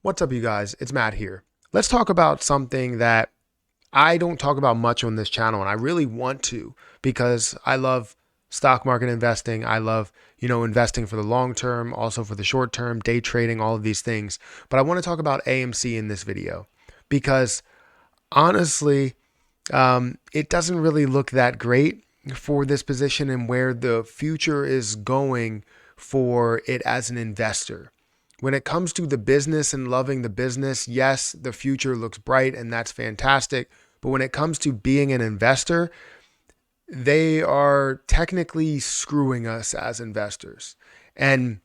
What's up, you guys? It's Matt here. Let's talk about something that I don't talk about much on this channel, and I really want to because I love stock market investing. I love, investing for the long term, also for the short term, day trading, all of these things. But I want to talk about AMC in this video because honestly, it doesn't really look that great for this position and where the future is going for it as an investor. When it comes to the business and loving the business, yes, the future looks bright and that's fantastic. But when it comes to being an investor, they are technically screwing us as investors. And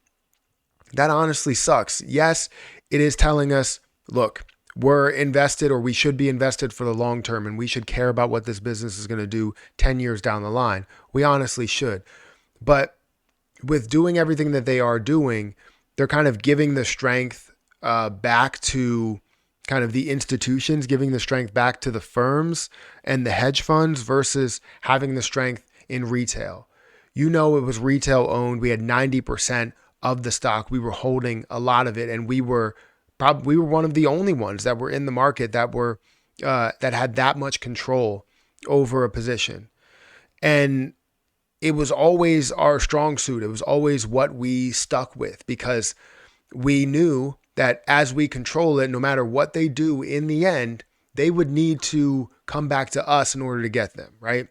that honestly sucks. Yes, it is telling us, look, we're invested or we should be invested for the long term and we should care about what this business is going to do 10 years down the line. We honestly should. But with doing everything that they are doing, they're kind of giving the strength back to kind of the institutions, giving the strength back to the firms and the hedge funds versus having the strength in retail. It was retail owned. We had 90% of the stock. We were holding a lot of it, and we were one of the only ones that were in the market that had that much control over a position. And it was always our strong suit. It was always what we stuck with because we knew that as we control it, no matter what they do in the end, they would need to come back to us in order to get them, right?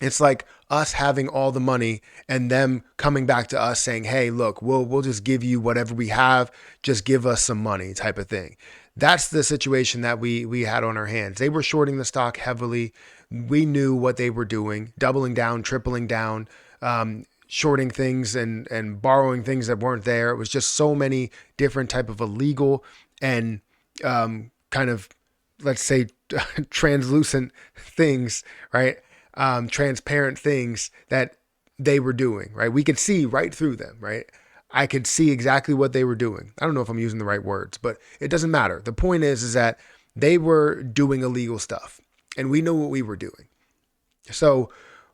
It's like us having all the money and them coming back to us saying, hey, look, we'll just give you whatever we have. Just give us some money type of thing. That's the situation that we had on our hands. They were shorting the stock heavily. We knew what they were doing, doubling down, tripling down, shorting things and borrowing things that weren't there. It was just so many different type of illegal and kind of, let's say, translucent things, right? Transparent things that they were doing, right? We could see right through them, right? I could see exactly what they were doing. I don't know if I'm using the right words, but it doesn't matter. The point is that they were doing illegal stuff and we know what we were doing. So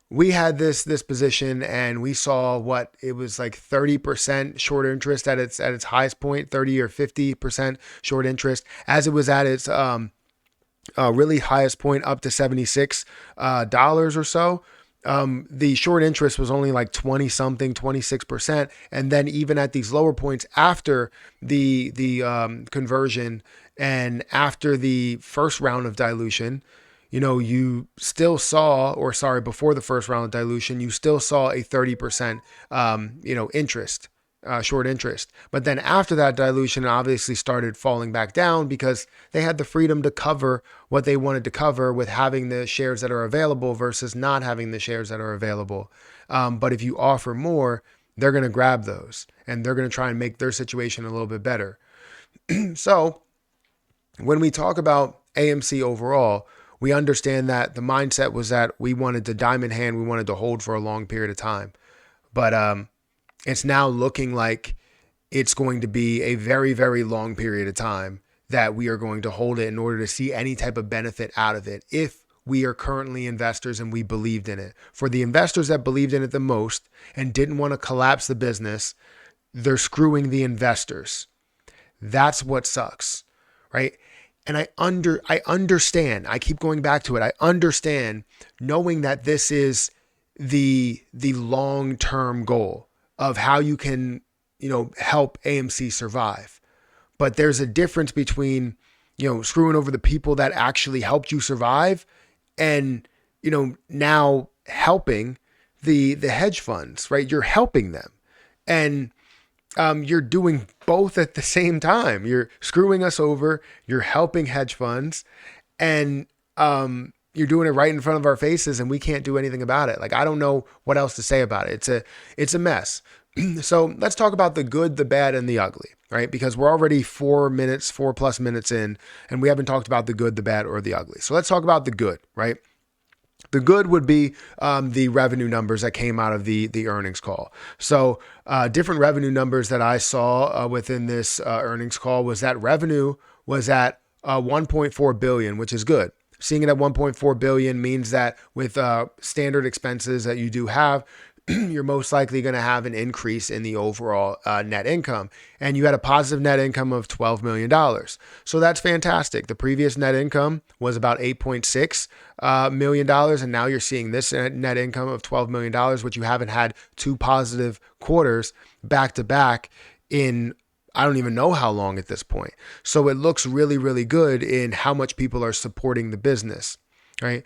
we had this position and we saw what it was like 30% short interest at its highest point, 30 or 50% short interest as it was at its really highest point up to $76 or so. The short interest was only like 20 something, 26%. And then even at these lower points after the conversion and after the first round of dilution, you still saw, before the first round of dilution, you still saw a 30%, interest, short interest. But then after that dilution, it obviously started falling back down because they had the freedom to cover what they wanted to cover with having the shares that are available versus not having the shares that are available. But if you offer more, they're going to grab those and they're going to try and make their situation a little bit better. So when we talk about AMC overall, we understand that the mindset was that we wanted to diamond hand, we wanted to hold for a long period of time. But it's now looking like it's going to be a very, very long period of time that we are going to hold it in order to see any type of benefit out of it if we are currently investors and we believed in it. For the investors that believed in it the most and didn't want to collapse the business, they're screwing the investors. That's what sucks, right? And I understand, I keep going back to it. I understand knowing that this is the long-term goal of how you can, help AMC survive. But there's a difference between, screwing over the people that actually helped you survive and, now helping the hedge funds, right? You're helping them. And you're doing both at the same time. You're screwing us over, you're helping hedge funds, and you're doing it right in front of our faces and we can't do anything about it. Like, I don't know what else to say about it. It's a mess. So let's talk about the good, the bad, and the ugly, right? Because we're already 4+ minutes in, and we haven't talked about the good, the bad, or the ugly. So let's talk about the good, right? The good would be the revenue numbers that came out of the earnings call. So different revenue numbers that I saw within this earnings call was that revenue was at 1.4 billion, which is good. Seeing it at 1.4 billion means that with standard expenses that you do have, you're most likely going to have an increase in the overall net income. And you had a positive net income of $12 million. So that's fantastic. The previous net income was about $8.6 million. And now you're seeing this net income of $12 million, which you haven't had two positive quarters back to back in I don't even know how long at this point. So it looks really, really good in how much people are supporting the business, right?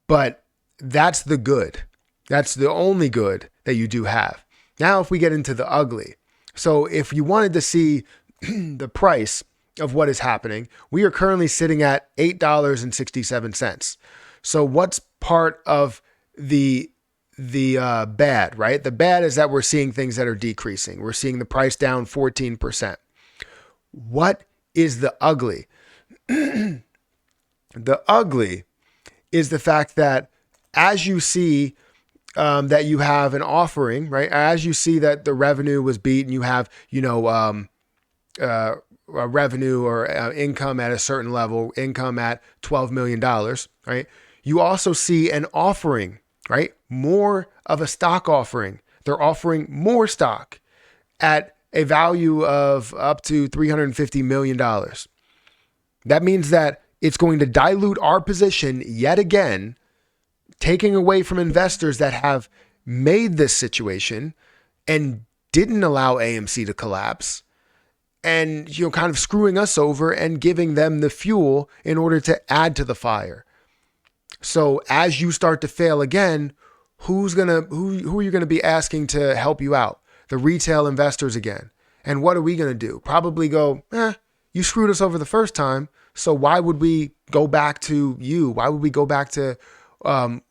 But that's the good. That's the only good that you do have. Now, if we get into the ugly. So if you wanted to see the price of what is happening, we are currently sitting at $8.67. So what's part of the bad, right? The bad is that we're seeing things that are decreasing. We're seeing the price down 14%. What is the ugly? The ugly is the fact that as you see that you have an offering, right? As you see that the revenue was beat and you have, a revenue or income at a certain level, income at $12 million, right? You also see an offering, right? More of a stock offering. They're offering more stock at a value of up to $350 million. That means that it's going to dilute our position yet again, taking away from investors that have made this situation and didn't allow AMC to collapse, and kind of screwing us over and giving them the fuel in order to add to the fire. So as you start to fail again, who are you going to be asking to help you out? The retail investors again. And what are we going to do? Probably go, you screwed us over the first time. So why would we go back to you? Why would we go back to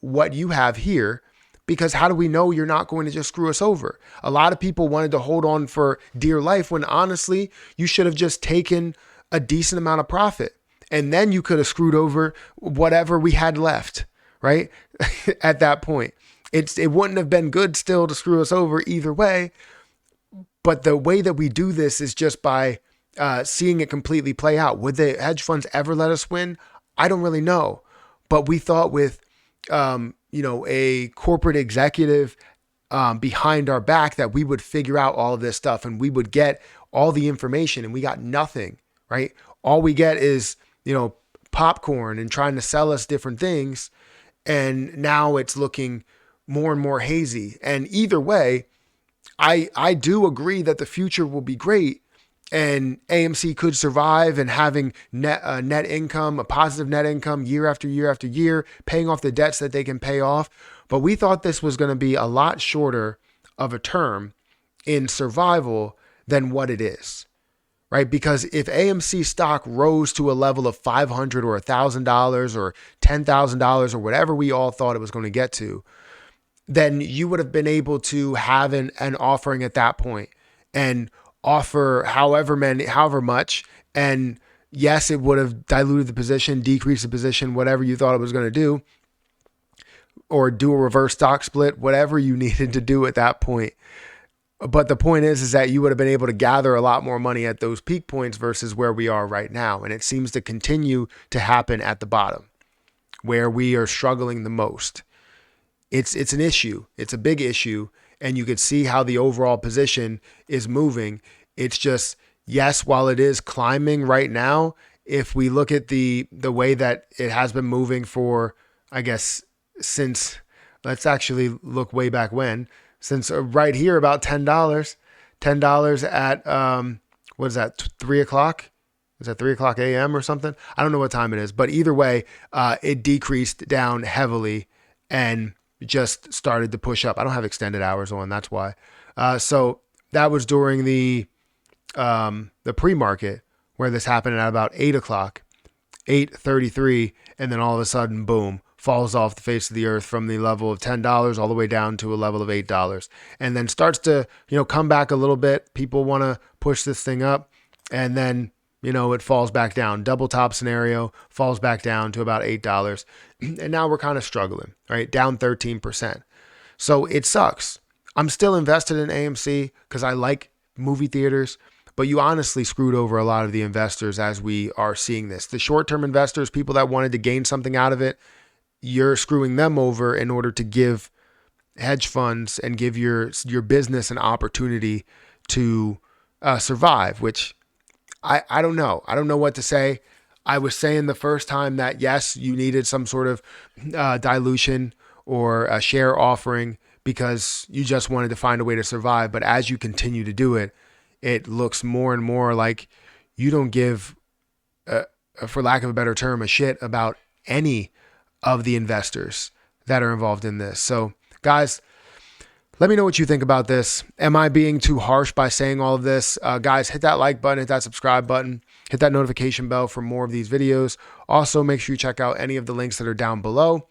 what you have here? Because how do we know you're not going to just screw us over? A lot of people wanted to hold on for dear life when honestly, you should have just taken a decent amount of profit. And then you could have screwed over whatever we had left, right? At that point. It wouldn't have been good still to screw us over either way. But the way that we do this is just by seeing it completely play out. Would the hedge funds ever let us win? I don't really know. But we thought with, a corporate executive behind our back that we would figure out all of this stuff and we would get all the information, and we got nothing, right? All we get is, popcorn and trying to sell us different things. And now it's looking more and more hazy. And either way, I do agree that the future will be great and AMC could survive and having net income, a positive net income year after year after year, paying off the debts that they can pay off. But we thought this was going to be a lot shorter of a term in survival than what it is, right? Because if AMC stock rose to a level of $500 or $1,000 or $10,000 or whatever we all thought it was going to get to, then you would have been able to have an offering at that point and offer however much. And yes, it would have diluted the position, decreased the position, whatever you thought it was going to do, or do a reverse stock split, whatever you needed to do at that point. But the point is that you would have been able to gather a lot more money at those peak points versus where we are right now. And it seems to continue to happen at the bottom where we are struggling the most. It's an issue. It's a big issue. And you could see how the overall position is moving. It's just, yes, while it is climbing right now, if we look at the way that it has been moving for, I guess, since, let's actually look way back when, since right here about $10 at, what is that, 3 o'clock? Is that 3 o'clock a.m. or something? I don't know what time it is, but either way, it decreased down heavily and just started to push up. I don't have extended hours on, that's why. So that was during the pre-market where this happened at about 8 o'clock, 8:33, and then all of a sudden, boom, falls off the face of the earth from the level of $10 all the way down to a level of $8, and then starts to, come back a little bit. People want to push this thing up, and then, it falls back down. Double top scenario, falls back down to about $8. And now we're kind of struggling, right? Down 13%. So it sucks. I'm still invested in AMC because I like movie theaters, but you honestly screwed over a lot of the investors as we are seeing this. The short-term investors, people that wanted to gain something out of it, you're screwing them over in order to give hedge funds and give your business an opportunity to survive, which I don't know. I don't know what to say. I was saying the first time that yes, you needed some sort of dilution or a share offering because you just wanted to find a way to survive. But as you continue to do it, it looks more and more like you don't give, for lack of a better term, a shit about any of the investors that are involved in this. So guys, let me know what you think about this. Am I being too harsh by saying all of this? Guys, hit that like button, hit that subscribe button, hit that notification bell for more of these videos. Also, make sure you check out any of the links that are down below.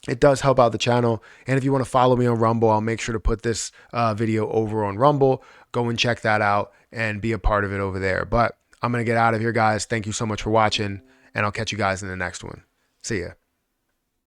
It does help out the channel. And if you want to follow me on Rumble, I'll make sure to put this video over on Rumble. Go and check that out and be a part of it over there. But I'm going to get out of here, guys. Thank you so much for watching, and I'll catch you guys in the next one. See ya.